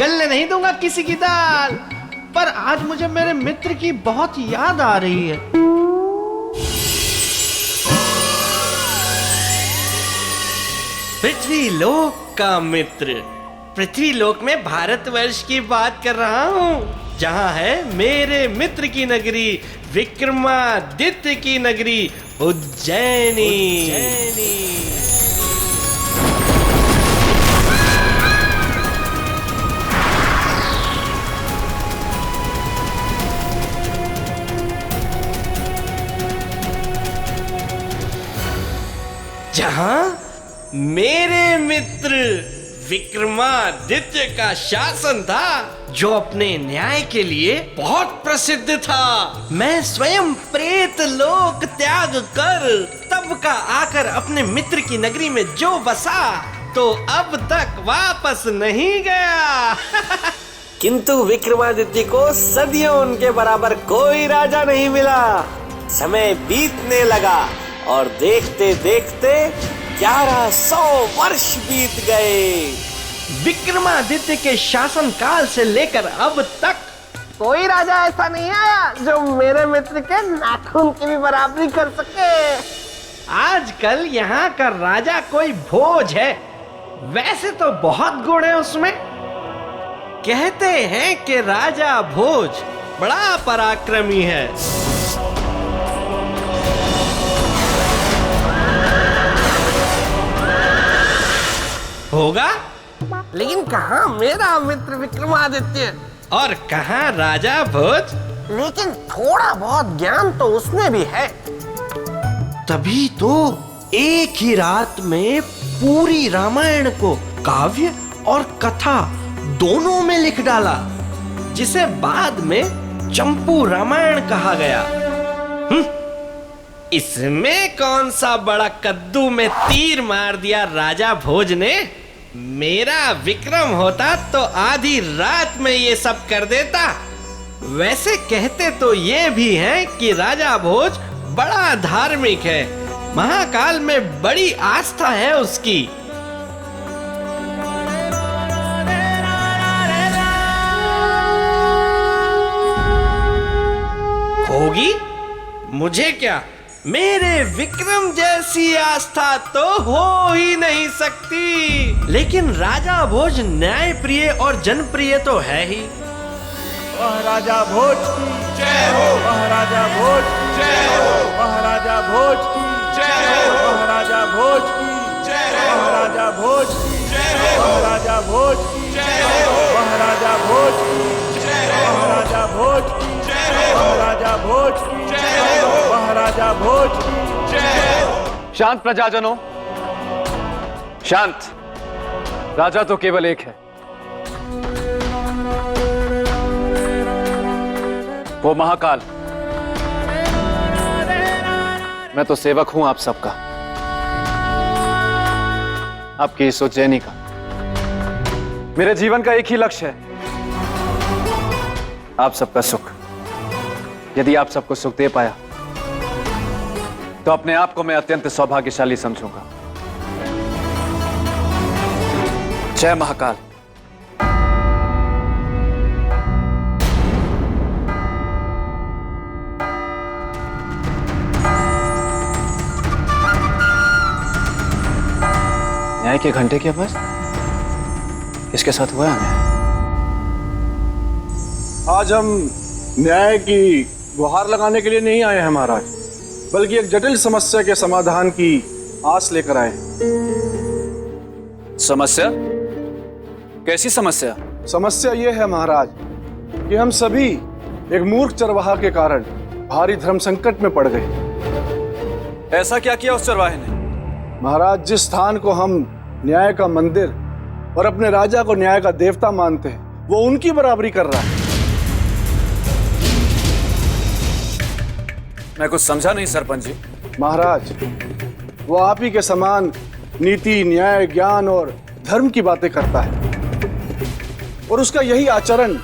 जलने नहीं दूंगा किसी की दाल। पर आज मुझे मेरे मित्र की बहुत याद आ रही है। पृथ्वीलोक का मित्र, पृथ्वीलोक में भारतवर्ष की बात कर रहा हूँ, जहाँ है मेरे मित्र की नगरी, विक्रमादित्य की नगरी उज्जैनी। जहाँ मेरे मित्र विक्रमादित्य का शासन था, जो अपने न्याय के लिए बहुत प्रसिद्ध था। मैं स्वयं प्रेत लोक त्याग कर तब का आकर अपने मित्र की नगरी में जो बसा, तो अब तक वापस नहीं गया। किंतु विक्रमादित्य को सदियों उनके बराबर कोई राजा नहीं मिला। समय बीतने लगा और देखते देखते 1100 वर्ष बीत गए। विक्रमादित्य के शासन काल से लेकर अब तक कोई राजा ऐसा नहीं आया जो मेरे मित्र के नाखून की भी बराबरी कर सके। आजकल यहाँ का राजा कोई भोज है। वैसे तो बहुत गुण है उसमें। कहते हैं कि राजा भोज बड़ा पराक्रमी है। होगा, लेकिन कहाँ मेरा मित्र विक्रमादित्य और कहाँ राजा भोज? लेकिन थोड़ा बहुत ज्ञान तो उसमें भी है। तभी तो एक ही रात में पूरी रामायण को काव्य और कथा दोनों में लिख डाला, जिसे बाद में चंपू रामायण कहा गया। इसमें कौन सा बड़ा कद्दू में तीर मार दिया राजा भोज ने। मेरा विक्रम होता तो आधी रात में ये सब कर देता। वैसे कहते तो ये भी हैं कि राजा भोज बड़ा धार्मिक है, महाकाल में बड़ी आस्था है उसकी। होगी, मुझे क्या, मेरे विक्रम जैसी आस्था तो हो ही नहीं सकती। लेकिन राजा भोज न्याय प्रिय और जनप्रिय तो है ही। महाराजा भोज की जय हो, महाराजा भोज की जय हो, महाराजा भोज की जय हो, महाराजा भोज की जय हो, महाराजा भोज की जय हो, महाराजा भोज की जय हो, महाराजा भोज की जय हो, महाराजा भोज की जय हो, महाराजा भोज की जय हो, महाराजा भोज की जय हो। शांत प्रजाजनों, शांत। राजा तो केवल एक है, वो महाकाल। मैं तो सेवक हूं आप सबका, आपकी इस उज्जैनी का। मेरे जीवन का एक ही लक्ष्य है, आप सबका सुख। यदि आप सबको सुख दे पाया तो अपने आप को मैं अत्यंत सौभाग्यशाली समझूंगा। जय महाकाल। न्याय के घंटे की आवाज किसके साथ हुआ है? आज हम न्याय की गुहार लगाने के लिए नहीं आए हैं महाराज, बल्कि एक जटिल समस्या के समाधान की आस लेकर आए। समस्या? कैसी समस्या? समस्या यह है महाराज कि हम सभी एक मूर्ख चरवाहा के कारण भारी धर्म संकट में पड़ गए। ऐसा क्या किया उस चरवाहे ने? महाराज, जिस स्थान को हम न्याय का मंदिर और अपने राजा को न्याय का देवता मानते हैं, वो उनकी बराबरी कर रहा है। मैं कुछ समझा नहीं सरपंच जी। महाराज, वो आप ही के समान नीति, न्याय, ज्ञान और धर्म की बातें करता है, और उसका यही आचरण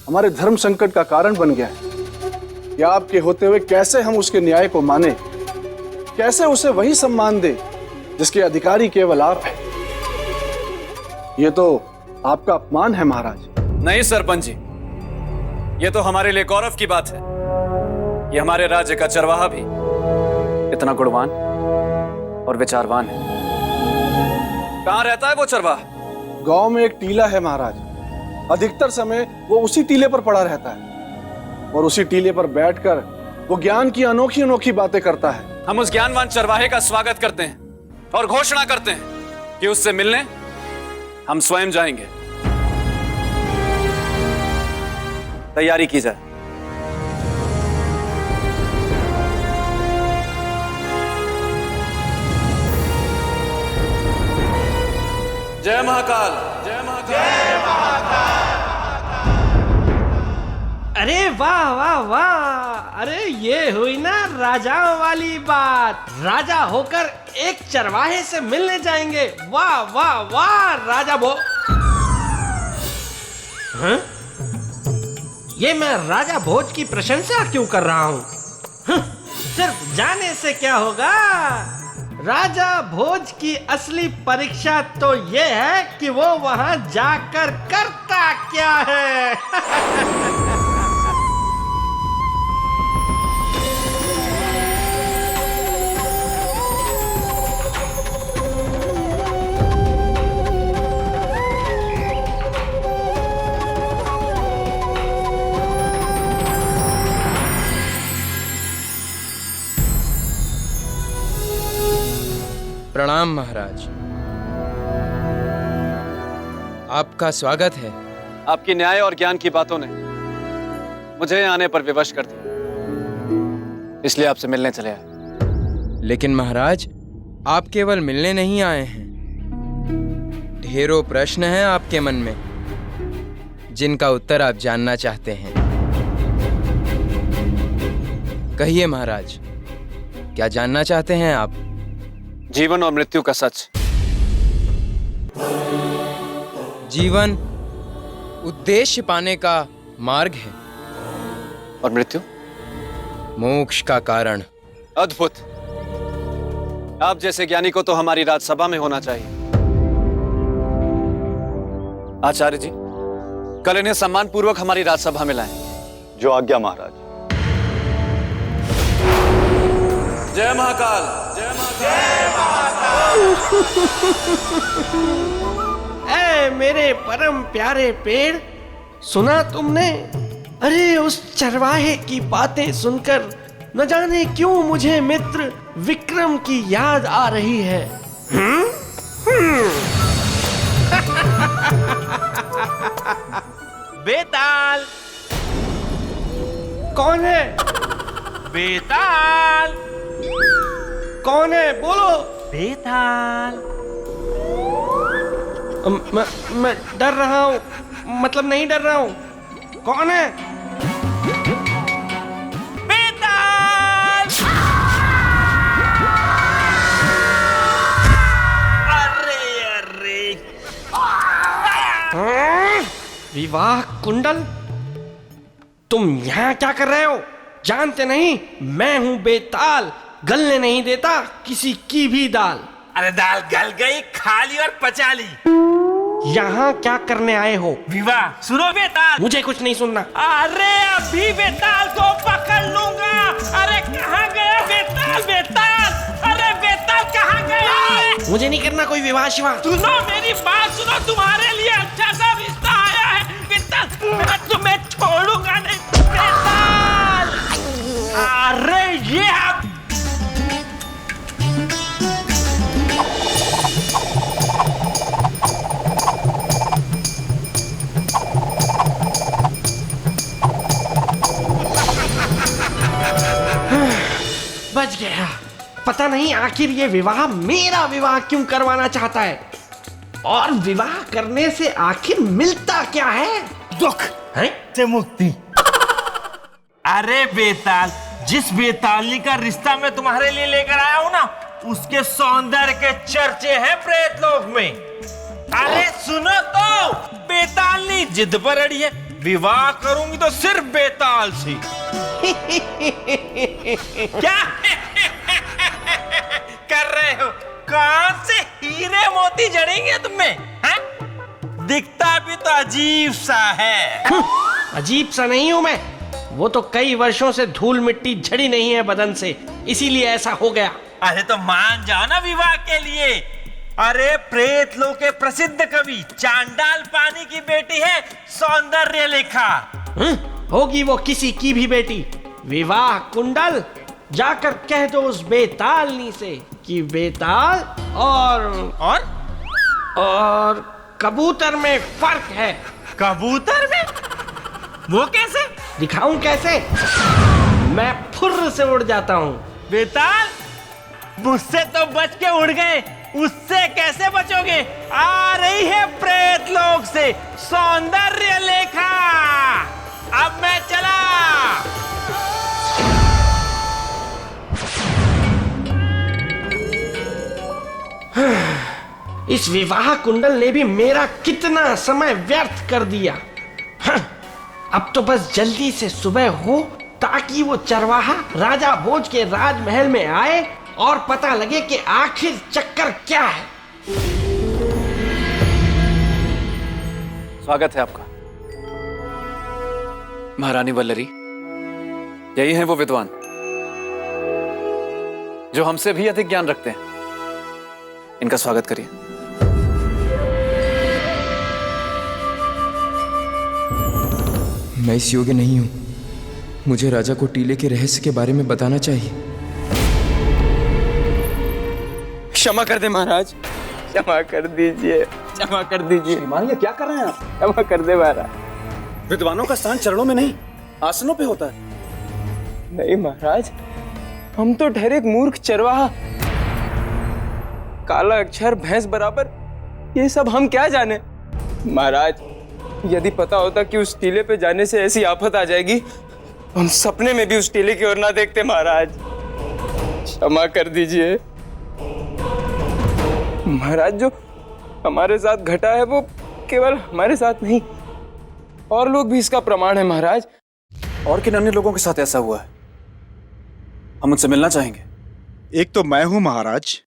हमारे धर्म संकट का कारण बन गया है। कि आपके होते हुए कैसे हम उसके न्याय को माने, कैसे उसे वही सम्मान दे जिसके अधिकारी केवल आप हैं। ये तो आपका अपमान है महाराज। नहीं सरपंच जी, ये तो हमारे लिए गौरव की बात है कि हमारे राज्य का चरवाहा भी इतना गुणवान और विचारवान है। कहाँ रहता है वो चरवाहा? गांव में एक टीला है महाराज। अधिकतर समय वो उसी टीले पर पड़ा रहता है और उसी टीले पर बैठकर वो ज्ञान की अनोखी अनोखी बातें करता है। हम उस ज्ञानवान चरवाहे का स्वागत करते हैं और घोषणा करते हैं कि उससे मिलने हम स्वयं जाएंगे। तैयारी की जाए। जय महाकाल, जय महाकाल, जय महाकाल। अरे वाह वाह वाह, अरे ये हुई ना राजाओं वाली बात। राजा होकर एक चरवाहे से मिलने जाएंगे। वाह वाह वाह राजा हाँ? ये मैं राजा भोज की प्रशंसा क्यों कर रहा हूँ? सिर्फ जाने से क्या होगा? राजा भोज की असली परीक्षा तो ये है कि वो वहां जाकर करता क्या है। प्रणाम महाराज, आपका स्वागत है। आपकी न्याय और ज्ञान की बातों ने मुझे आने पर विवश कर दिया, इसलिए आपसे मिलने चले आए। लेकिन महाराज, आप केवल मिलने नहीं आए हैं। ढेरों प्रश्न हैं आपके मन में जिनका उत्तर आप जानना चाहते हैं। कहिए महाराज, क्या जानना चाहते हैं आप? जीवन और मृत्यु का सच। जीवन उद्देश्य पाने का मार्ग है और मृत्यु मोक्ष का कारण। अद्भुत। आप जैसे ज्ञानी को तो हमारी राजसभा में होना चाहिए। आचार्य जी, कल इन्हें सम्मान पूर्वक हमारी राजसभा में लाएं। जो आज्ञा महाराज। जय महाकाल, जय महाकाल। ऐ मेरे परम प्यारे पेड़, सुना तुमने? अरे उस चरवाहे की बातें सुनकर न जाने क्यों मुझे मित्र विक्रम की याद आ रही है। बेताल। कौन है? बेताल। कौन है? बोलो। बेताल। मैं डर रहा हूँ, मतलब नहीं डर रहा हूँ। कौन है? बेताल। अरे अरे, विवाह कुंडल, तुम यहाँ क्या कर रहे हो? जानते नहीं मैं हूँ बेताल, गलने नहीं देता किसी की भी दाल। अरे दाल गल गई, खा ली और पचा ली। यहाँ क्या करने आए हो? विवाह। सुनो बेताल, मुझे कुछ नहीं सुनना। अरे अभी बेताल को पकड़ लूंगा। अरे कहाँ गया बेताल? बेताल, अरे बेताल कहाँ गया? मुझे नहीं करना कोई विवाह शिवा। सुनो मेरी बात सुनो, तुम्हारे लिए अच्छा सा रिश्ता आया है बेताल, मैं तुम्हें छोड़ूंगा नहीं बेताल। अरे ये आप बच गया। पता नहीं आखिर ये विवाह मेरा विवाह क्यों करवाना चाहता है, और विवाह करने से आखिर मिलता क्या है? दुख है? से मुक्ति। अरे बेताल, जिस बेतालनी का रिश्ता मैं तुम्हारे लिए लेकर आया हूँ ना, उसके सौंदर्य के चर्चे हैं प्रेतलोक में। अरे सुनो तो, बेतालनी जिद पर अड़ी है, विवाह करूंगी तो सिर्फ बेताल से। क्या कर रहे हो? कौन से हीरे मोती जड़ेंगे तुम में? दिखता भी तो अजीब सा है। अजीब सा नहीं हूं मैं, वो तो कई वर्षों से धूल मिट्टी झड़ी नहीं है बदन से, इसीलिए ऐसा हो गया। अरे तो मान जाओ ना विवाह के लिए। अरे प्रेत लोक के प्रसिद्ध कवि चांडाल पानी की बेटी है सौंदर्य लेखा। होगी वो किसी की भी बेटी। विवाह कुंडल जाकर कह दो उस बेतालनी से कि बेताल और कबूतर में फर्क है। कबूतर में? वो कैसे? दिखाऊं कैसे? मैं फुर्र से उड़ जाता हूँ। बेताल, मुझसे तो बच के उड़ गए, उससे कैसे बचोगे? आ रही है प्रेत लोक से सौंदर्य लेखा। अब मैं चला। इस विवाह कुंडल ने भी मेरा कितना समय व्यर्थ कर दिया। अब तो बस जल्दी से सुबह हो ताकि वो चरवाहा राजा भोज के राजमहल में आए और पता लगे कि आखिर चक्कर क्या है। स्वागत है आपका महारानी वल्लरी। यही हैं वो विद्वान जो हमसे भी अधिक ज्ञान रखते हैं। इनका स्वागत करिए। मैं इस योग्य नहीं हूं। मुझे राजा को टीले के रहस्य के बारे में बताना चाहिए। क्षमा कर दे महाराज, क्षमा कर दीजिए, क्षमा कर दीजिए। ये क्या कर रहे हैं आप? क्षमा कर दे महाराज। विद्वानों का स्थान चरणों में नहीं, आसनों पे होता है। नहीं महाराज, हम तो ठहरे एक मूर्ख चरवाहा। काला अक्षर भैंस बराबर, ये सब हम क्या जाने। महाराज, यदि पता होता कि उस टीले पे जाने से ऐसी आफत आ जाएगी, हम सपने में भी उस टीले की ओर ना देखते। महाराज क्षमा कर दीजिए। महाराज, जो हमारे साथ घटा है वो केवल हमारे साथ नहीं, और लोग भी इसका प्रमाण है। महाराज, और किन अन्य लोगों के साथ ऐसा हुआ है? हम उनसे मिलना चाहेंगे। एक तो मैं हूं महाराज।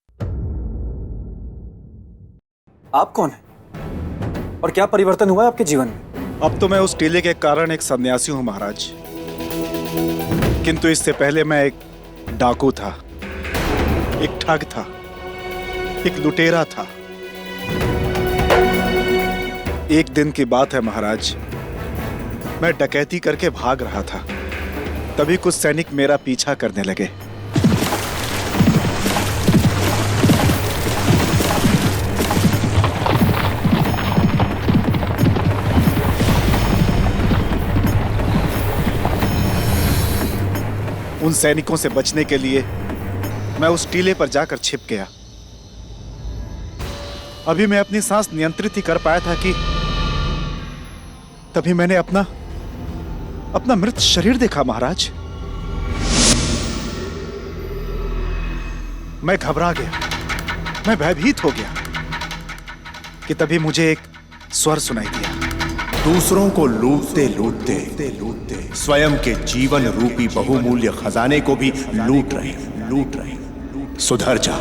आप कौन हैं और क्या परिवर्तन हुआ है आपके जीवन में? अब तो मैं उस टीले के कारण एक सन्यासी हूं महाराज, किंतु इससे पहले मैं एक डाकू था, एक ठग था, एक लुटेरा था। एक दिन की बात है महाराज, मैं डकैती करके भाग रहा था, तभी कुछ सैनिक मेरा पीछा करने लगे। उन सैनिकों से बचने के लिए मैं उस टीले पर जाकर छिप गया। अभी मैं अपनी सांस नियंत्रित ही कर पाया था कि तभी मैंने अपना मृत शरीर देखा महाराज। मैं घबरा गया, मैं भयभीत हो गया कि तभी मुझे एक स्वर सुनाई दिया। दूसरों को लूटते लूटते स्वयं के जीवन रूपी बहुमूल्य खजाने को भी लूट रहे। सुधर जा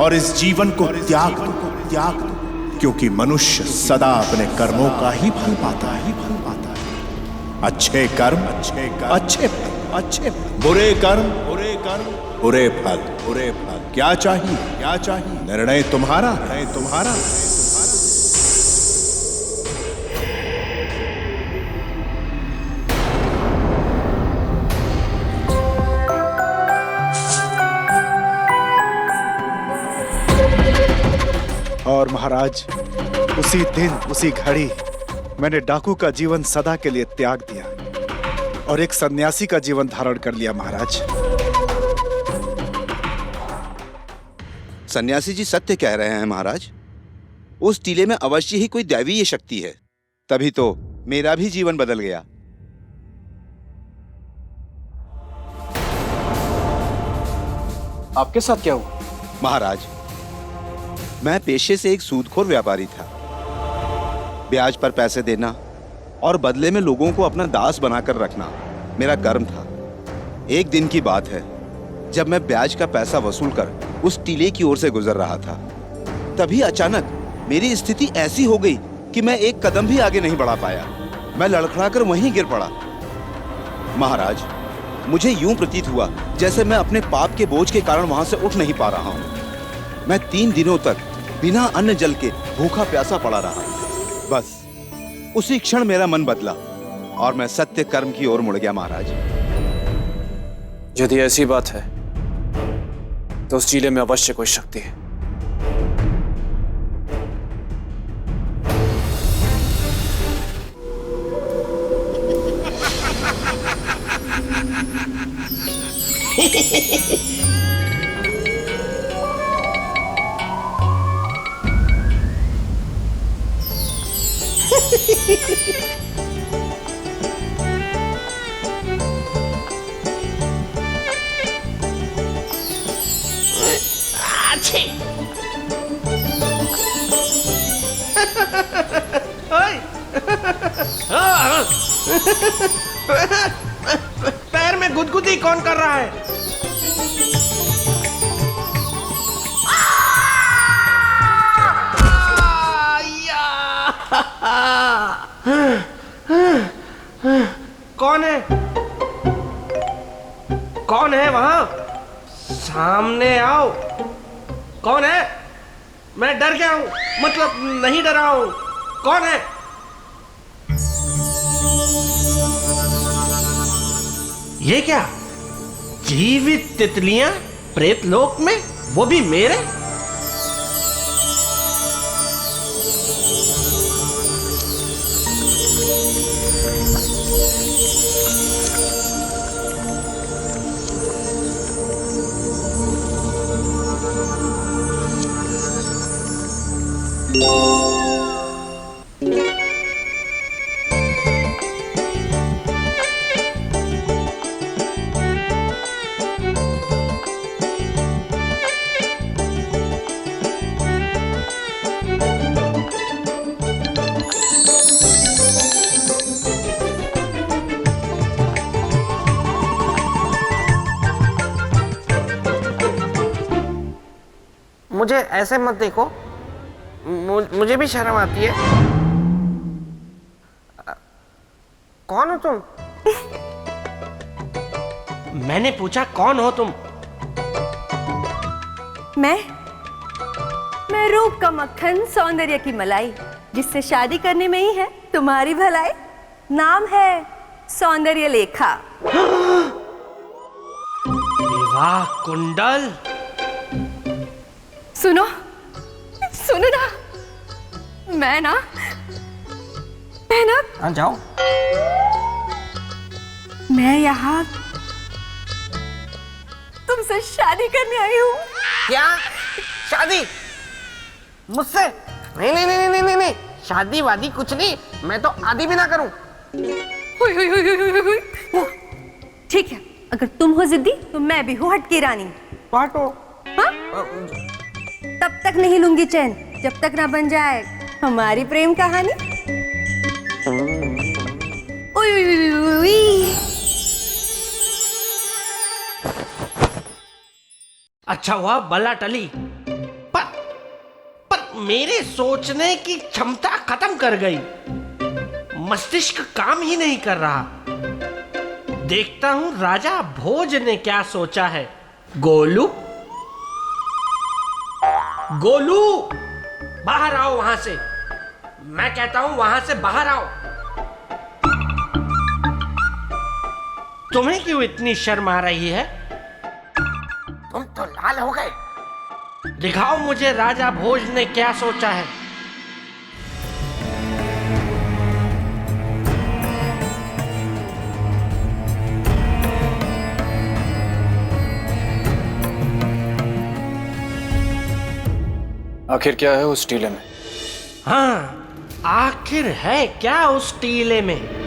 और इस जीवन को त्याग दो, क्योंकि मनुष्य सदा अपने कर्मों का ही फल पाता है। अच्छे कर्म अच्छे फल, बुरे कर्म बुरे फल। क्या चाहिए? निर्णय तुम्हारा। और महाराज, उसी दिन उसी घड़ी मैंने डाकू का जीवन सदा के लिए त्याग दिया और एक सन्यासी का जीवन धारण कर लिया महाराज। सन्यासी जी सत्य कह रहे हैं महाराज। उस टीले में अवश्य ही कोई दैवीय शक्ति है, तभी तो मेरा भी जीवन बदल गया। आपके साथ क्या हुआ? महाराज, मैं पेशे से एक सूदखोर व्यापारी था। ब्याज पर पैसे देना और बदले में लोगों को अपना दास बनाकर रखना मेरा कर्म था। एक दिन की बात है, जब मैं ब्याज का पैसा वसूल कर उस टीले की ओर से गुजर रहा था, तभी अचानक मेरी स्थिति ऐसी हो गई कि मैं एक कदम भी आगे नहीं बढ़ा पाया। मैं लड़खड़ाकर वहीं गिर पड़ा। महाराज, मुझे यूं प्रतीत हुआ जैसे मैं अपने पाप के बोझ के कारण वहां से उठ नहीं पा रहा हूं। मैं 3 दिनों तक बिना अन्न जल के भूखा प्यासा पड़ा रहा। बस उसी क्षण मेरा मन बदला और मैं सत्य कर्म की ओर मुड़ गया। महाराज, यदि ऐसी बात है तो उस टीले में अवश्य कोई शक्ति है। पैर में गुदगुदी कौन कर रहा है? कौन है? कौन है वहां? सामने आओ। कौन है? मैं डर गया हूं, मतलब नहीं डरा हूं। कौन है? ये क्या? जीवित तितलियां प्रेत लोक में, वो भी मेरे? मुझे ऐसे मत देखो, मुझे भी शर्म आती है। कौन हो तुम? मैंने पूछा कौन हो तुम? मैं रूप का मक्खन, सौंदर्य की मलाई, जिससे शादी करने में ही है तुम्हारी भलाई। नाम है सौंदर्य लेखा। विवाह कुंडल। सुनो ना, मैं ना जाओ। मैं यहाँ तुमसे शादी करने आई हूँ। क्या? शादी मुझसे? नहीं नहीं नहीं नहीं नहीं नहीं, शादी वादी कुछ नहीं, मैं तो आदि भी ना करूं। ठीक है, अगर तुम हो जिद्दी तो मैं भी हूँ हटकी रानी। बांटो। हाँ? तब तक नहीं लूंगी चैन जब तक ना बन जाए हमारी प्रेम कहानी। अच्छा हुआ बला टली, पर मेरे सोचने की क्षमता खत्म कर गई। मस्तिष्क काम ही नहीं कर रहा। देखता हूं राजा भोज ने क्या सोचा है। गोलू, गोलू, बाहर आओ वहां से। मैं कहता हूं वहां से बाहर आओ। तुम्हें क्यों इतनी शर्म आ रही है? तुम तो लाल हो गए। दिखाओ मुझे राजा भोज ने क्या सोचा है। आखिर क्या है उस टीले में? हाँ, आखिर है क्या उस टीले में?